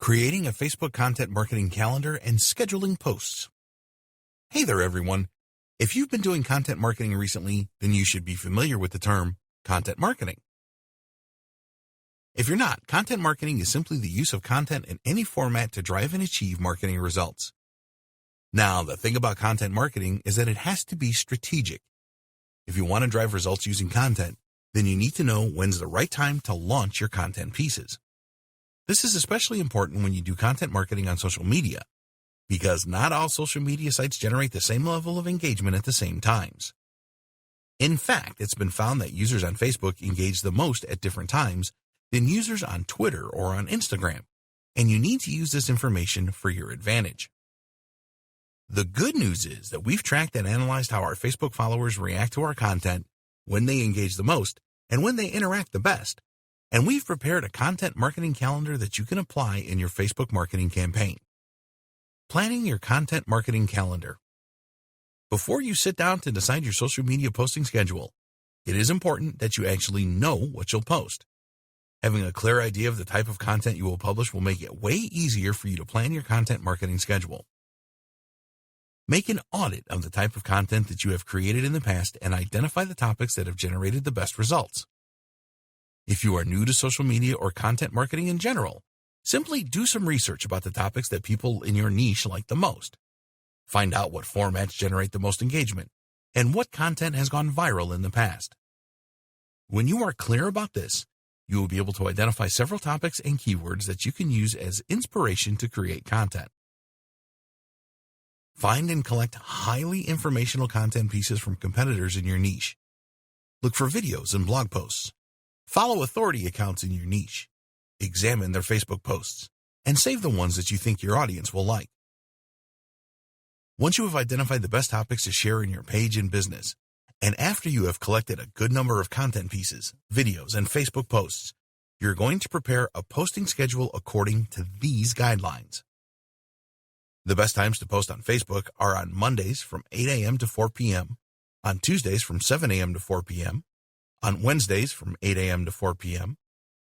Creating a Facebook content marketing calendar and scheduling posts. Hey there, everyone. If you've been doing content marketing recently, then you should be familiar with the term content marketing. If you're not, content marketing is simply the use of content in any format to drive and achieve marketing results. Now, the thing about content marketing is that it has to be strategic. If you want to drive results using content, then you need to know when's the right time to launch your content pieces. This is especially important when you do content marketing on social media, because not all social media sites generate the same level of engagement at the same times. In fact, it's been found that users on Facebook engage the most at different times than users on Twitter or on Instagram, and you need to use this information for your advantage. The good news is that we've tracked and analyzed how our Facebook followers react to our content, when they engage the most, and when they interact the best. And we've prepared a content marketing calendar that you can apply in your Facebook marketing campaign. Planning your content marketing calendar. Before you sit down to decide your social media posting schedule, it is important that you actually know what you'll post. Having a clear idea of the type of content you will publish will make it way easier for you to plan your content marketing schedule. Make an audit of the type of content that you have created in the past and identify the topics that have generated the best results. If you are new to social media or content marketing in general, simply do some research about the topics that people in your niche like the most. Find out what formats generate the most engagement and what content has gone viral in the past. When you are clear about this, you will be able to identify several topics and keywords that you can use as inspiration to create content. Find and collect highly informational content pieces from competitors in your niche. Look for videos and blog posts. Follow authority accounts in your niche. Examine their Facebook posts, and save the ones that you think your audience will like. Once you have identified the best topics to share in your page and business, and after you have collected a good number of content pieces, videos, and Facebook posts, you're going to prepare a posting schedule according to these guidelines. The best times to post on Facebook are on Mondays from 8 a.m. to 4 p.m., on Tuesdays from 7 a.m. to 4 p.m., on Wednesdays from 8 a.m. to 4 p.m.,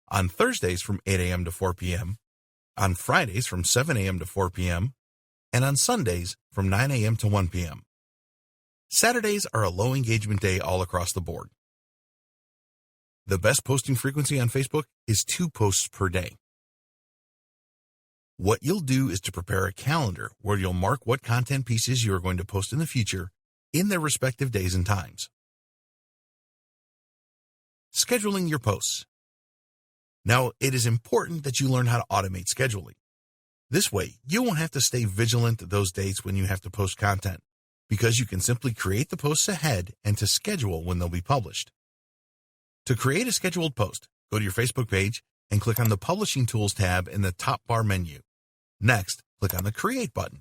on Thursdays from 8 a.m. to 4 p.m., on Fridays from 7 a.m. to 4 p.m., and on Sundays from 9 a.m. to 1 p.m. Saturdays are a low engagement day all across the board. The best posting frequency on Facebook is 2 posts per day. What you'll do is to prepare a calendar where you'll mark what content pieces you are going to post in the future in their respective days and times. Scheduling your posts. Now, it is important that you learn how to automate scheduling. This way, you won't have to stay vigilant at those dates when you have to post content, because you can simply create the posts ahead and to schedule when they'll be published. To create a scheduled post, go to your Facebook page and click on the Publishing Tools tab in the top bar menu. Next, click on the Create button.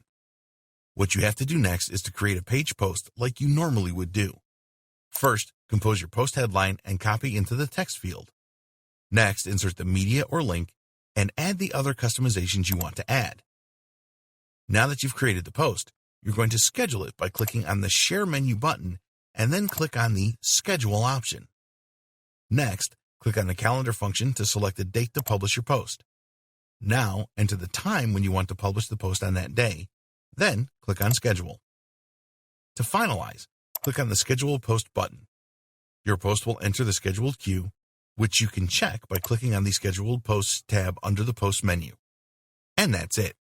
What you have to do next is to create a page post like you normally would do. First, compose your post headline and copy into the text field. Next, insert the media or link and add the other customizations you want to add. Now that you've created the post, you're going to schedule it by clicking on the Share menu button and then click on the Schedule option. Next, click on the Calendar function to select a date to publish your post. Now, enter the time when you want to publish the post on that day, then click on Schedule. To finalize, click on the Schedule Post button. Your post will enter the scheduled queue, which you can check by clicking on the Scheduled Posts tab under the Post menu. And that's it.